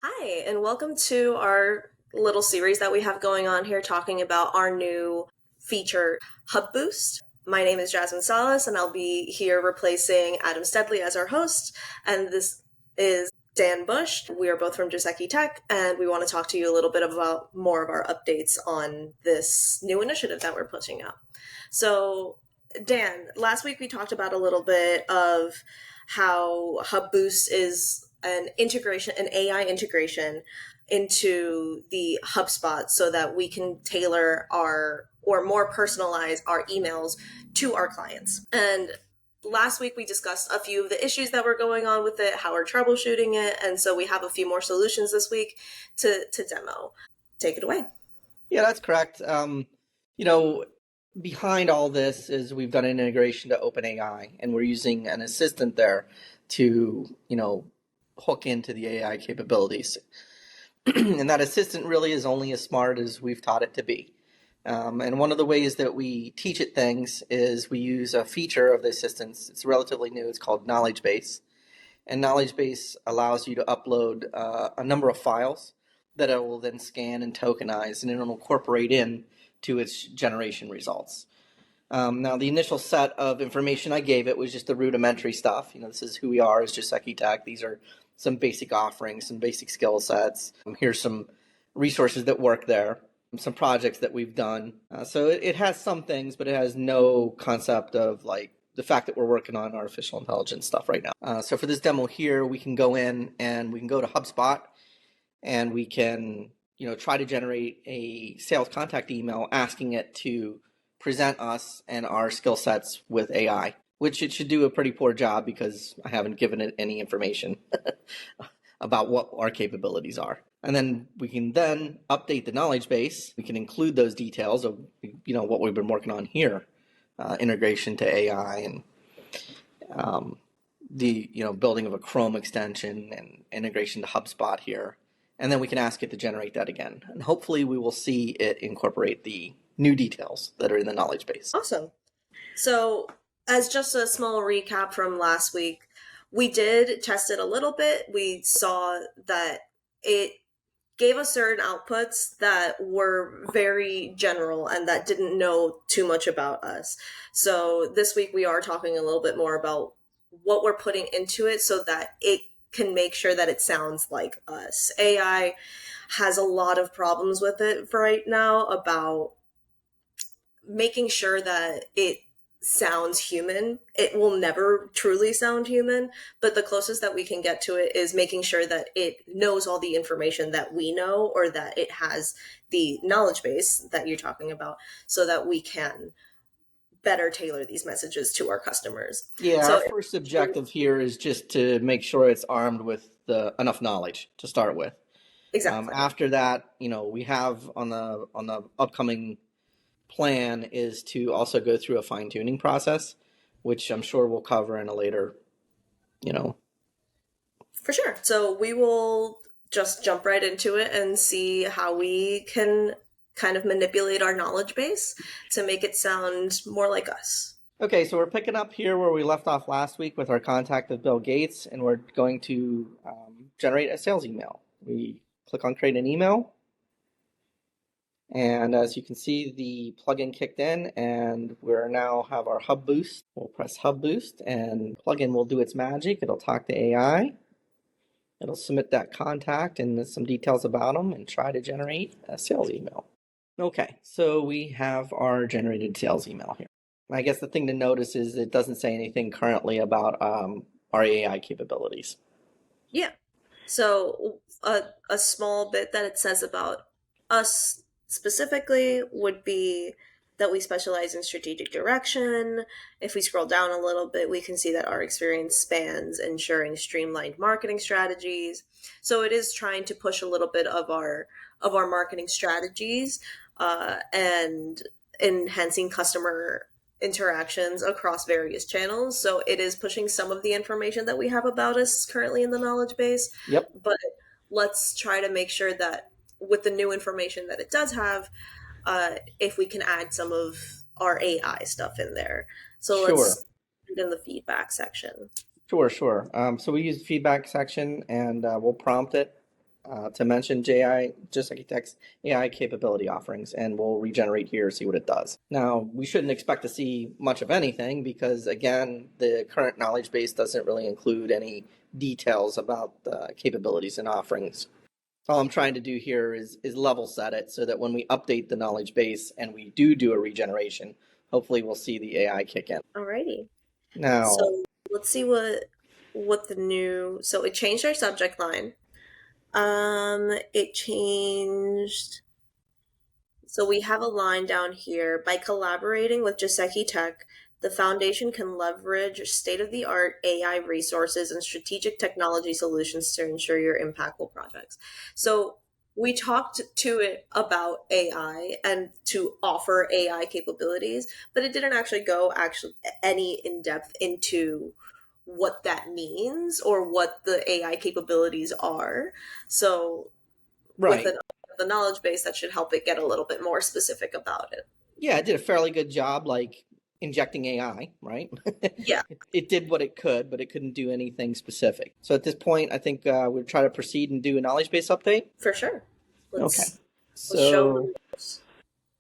Hi, and welcome to our little series that we have going on here talking about our new feature, HubBoost. My name is Jasmine Salas, and I'll be here replacing Adam Steadley as our host. And this is Dan Bush. We are both from Joseki Tech, and we want to talk to you a little bit about more of our updates on this new initiative that we're pushing out. So, Dan, last week we talked about a little bit of how HubBoost is an AI integration into the HubSpot so that we can tailor our or more personalize our emails to our clients. And last week we discussed a few of the issues that were going on with it, how we're troubleshooting it, and so we have a few more solutions this week to demo. Take it away. Yeah, that's correct. You know, Behind all this is we've done an integration to OpenAI, and we're using an assistant there to, hook into the AI capabilities. And that assistant really is only as smart as we've taught it to be. And one of the ways that we teach it things is we use a feature of the assistants. It's relatively new. It's called Knowledge Base. And Knowledge Base allows you to upload a number of files that it will then scan and tokenize, and it will incorporate in to its generation results. Now, the initial set of information I gave it was just the rudimentary stuff. This is who we are as Joseki Tech. These are some basic offerings, some basic skill sets. Here's some resources that work there, some projects that we've done. So it has some things, but it has no concept of like the fact that we're working on artificial intelligence stuff right now. So for this demo here, we can go in and we can go to HubSpot and we can, try to generate a sales contact email asking it to present us and our skill sets with AI, which it should do a pretty poor job because I haven't given it any information about what our capabilities are. And then we can then update the knowledge base. We can include those details of, what we've been working on here, integration to AI and the building of a Chrome extension and integration to HubSpot here. And then we can ask it to generate that again. And hopefully we will see it incorporate the new details that are in the knowledge base. Awesome. So, as just a small recap from last week, we did test it a little bit. We saw that it gave us certain outputs that were very general and that didn't know too much about us. So, this week we are talking a little bit more about what we're putting into it so that it can make sure that it sounds like us. AI has a lot of problems with it for right now about making sure that it sounds human. It will never truly sound human, but the closest that we can get to it is making sure that it knows all the information that we know or that it has the knowledge base that you're talking about so that we can better tailor these messages to our customers. Yeah, So our first objective here is just to make sure it's armed with enough knowledge to start with. exactly. After that, we have on the upcoming plan is to also go through a fine-tuning process, which I'm sure we'll cover in a later, For sure. So we will just jump right into it and see how we can kind of manipulate our knowledge base to make it sound more like us. Okay, so we're picking up here where we left off last week with our contact with Bill Gates, and we're going to generate a sales email. We click on create an email, and as you can see, the plugin kicked in, and we're now have our Hub Boost. We'll press Hub Boost, and plugin will do its magic. It'll talk to AI. It'll submit that contact and some details about them and try to generate a sales email. Okay, so we have our generated sales email here. I guess the thing to notice is it doesn't say anything currently about our AI capabilities. Yeah. So a small bit that it says about us specifically would be that we specialize in strategic direction. If we scroll down a little bit, we can see that our experience spans ensuring streamlined marketing strategies. So it is trying to push a little bit of our marketing strategies and enhancing customer interactions across various channels. So it is pushing some of the information that we have about us currently in the knowledge base. Yep. But let's try to make sure that with the new information that it does have, if we can add some of our AI stuff in there. So Sure. let's put it in the feedback section. Sure. So we use the feedback section and we'll prompt it to mention JI, Joseki Tech's AI capability offerings, and we'll regenerate here, see what it does. Now, we shouldn't expect to see much of anything because, again, the current knowledge base doesn't really include any details about the capabilities and offerings. All I'm trying to do here is level set it so that when we update the knowledge base and we do a regeneration, hopefully we'll see the AI kick in. Alrighty. Now, So let's see what the new. So it changed our subject line. It changed. So we have a line down here. By collaborating with Joseki Tech, the foundation can leverage state-of-the-art AI resources and strategic technology solutions to ensure your impactful projects. So we talked to it about AI and to offer AI capabilities, but it didn't actually go any in depth into what that means or what the AI capabilities are. So with right. the knowledge base, that should help it get a little bit more specific about it. Yeah, it did a fairly good job, like injecting AI, right? Yeah, It did what it could, but it couldn't do anything specific. So at this point, I think we'll try to proceed and do a knowledge base update. for sure. Okay. Let's show So them those.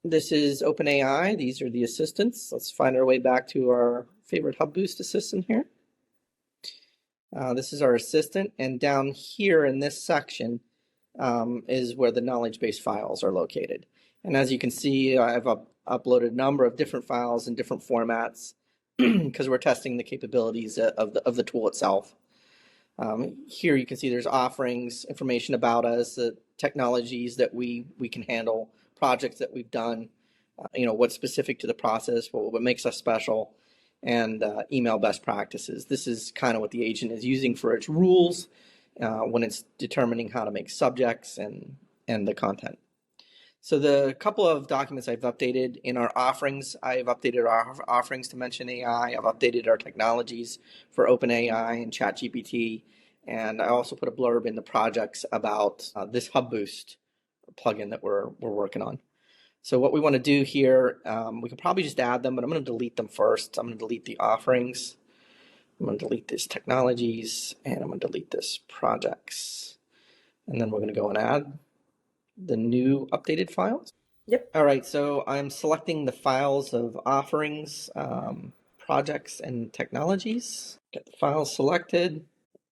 this is OpenAI. These are the assistants. Let's find our way back to our favorite HubBoost assistant here. This is our assistant, and down here in this section is where the knowledge base files are located. And as you can see, I've uploaded a number of different files in different formats because we're testing the capabilities of the tool itself. Here you can see there's offerings, information about us, the technologies that we can handle, projects that we've done, what's specific to the process, what makes us special, and email best practices. This is kind of what the agent is using for its rules when it's determining how to make subjects and the content. So the couple of documents I've updated in our offerings, I've updated our offerings to mention AI. I've updated our technologies for OpenAI and ChatGPT. And I also put a blurb in the projects about this HubBoost plugin that we're working on. So what we want to do here, we can probably just add them, but I'm going to delete them first. I'm going to delete the offerings. I'm going to delete this technologies, and I'm going to delete this projects. And then we're going to go and add the new updated files. Yep. All right, so I'm selecting the files of offerings, projects, and technologies. Get the files selected.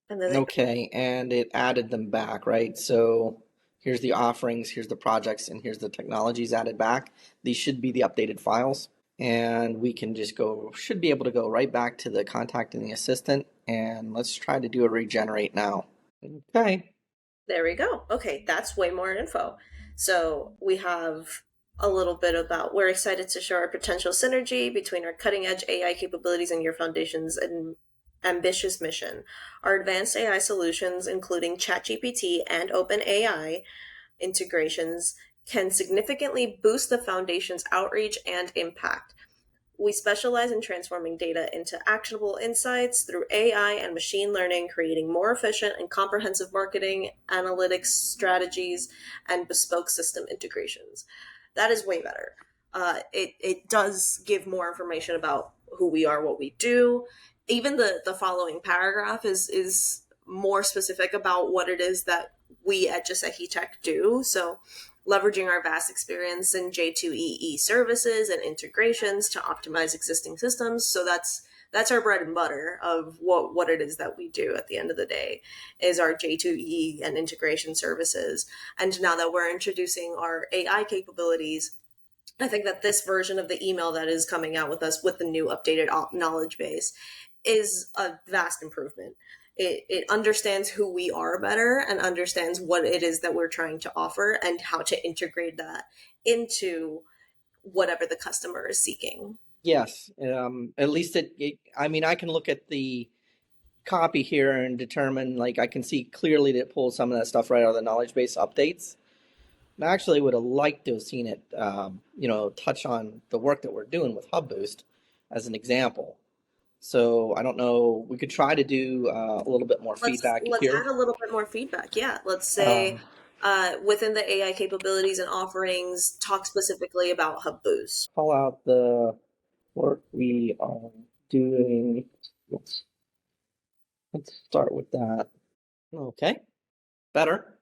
And then Okay, and it added them back, right? So here's the offerings, here's the projects, and here's the technologies added back. These should be the updated files. And we can just should be able to go right back to the contact and the assistant. And let's try to do a regenerate now. Okay. there we go. Okay, that's way more info. So we have a little bit about we're excited to show our potential synergy between our cutting edge AI capabilities and your foundation's ambitious mission. Our advanced AI solutions, including ChatGPT and OpenAI integrations, can significantly boost the foundation's outreach and impact. We specialize in transforming data into actionable insights through AI and machine learning, creating more efficient and comprehensive marketing, analytics strategies, and bespoke system integrations. That is way better. It does give more information about who we are, what we do. Even the following paragraph is more specific about what it is that we at Joseki Tech do. So leveraging our vast experience in J2EE services and integrations to optimize existing systems. So that's our bread and butter of what it is that we do at the end of the day is our J2E and integration services. And now that we're introducing our AI capabilities, I think that this version of the email that is coming out with us with the new updated knowledge base is a vast improvement. It understands who we are better and understands what it is that we're trying to offer and how to integrate that into whatever the customer is seeking. Yes. At least I mean, I can look at the copy here and determine, like, I can see clearly that it pulls some of that stuff right out of the knowledge base updates. I actually would have liked to have seen it, touch on the work that we're doing with HubBoost as an example. So I don't know. We could try to do a little bit more feedback Let's here. add a little bit more feedback. Yeah, let's say Um, within the AI capabilities and offerings, talk specifically about HubBoost. Call out the work we are doing. Let's start with that. Okay, better.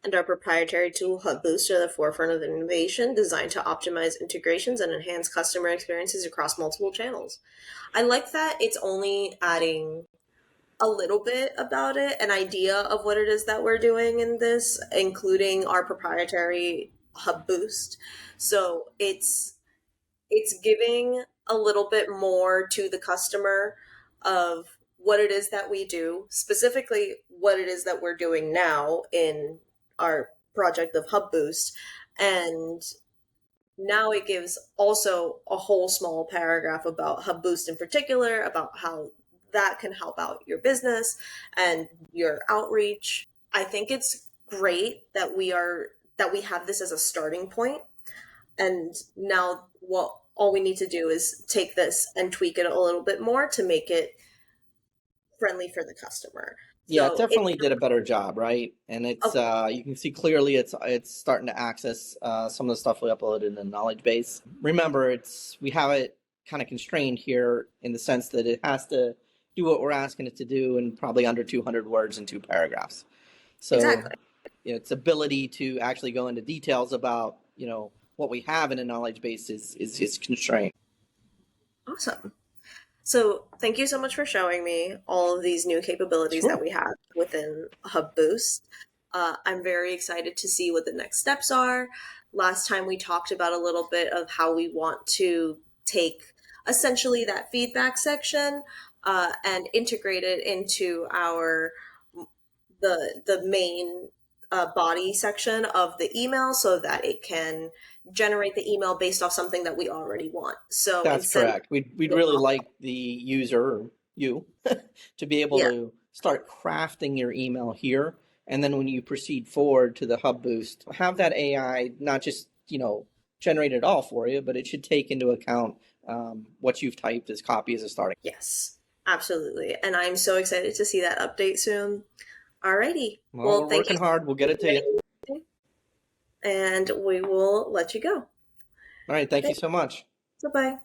and our proprietary tool HubBoost are the forefront of innovation designed to optimize integrations and enhance customer experiences across multiple channels. I like that it's only adding a little bit about it, an idea of what it is that we're doing in this, including our proprietary HubBoost. So it's giving a little bit more to the customer of what it is that we do, specifically what it is that we're doing now in our project of HubBoost. And now it gives also a whole small paragraph about HubBoost in particular, about how that can help out your business and your outreach. I think it's great that we have this as a starting point, and now what all we need to do is take this and tweak it a little bit more to make it friendly for the customer. Yeah, it So it's definitely did a better job, right? And it's oh, you can see clearly it's starting to access some of the stuff we uploaded in the knowledge base. Remember, it's we have it kind of constrained here in the sense that it has to do what we're asking it to do in probably under 200 words in 2 paragraphs. So exactly. its ability to actually go into details about what we have in a knowledge base is constrained. Awesome. So thank you so much for showing me all of these new capabilities that Sure. we have within HubBoost. I'm very excited to see what the next steps are. Last time we talked about a little bit of how we want to take essentially that feedback section and integrate it into our the main body section of the email so that it can generate the email based off something that we already want. So That's instead of correct. We'd really like the user, you, to be able yeah, to start crafting your email here. And then when you proceed forward to the Hub Boost, have that AI not just, generate it all for you, but it should take into account what you've typed as copy as a starting. yes, absolutely. And I'm so excited to see that update soon. Alrighty. Well, Well, we're thank you working hard. We'll get it to you. so much, and we will let you go. All right. Thank you Thanks. so much. Bye bye.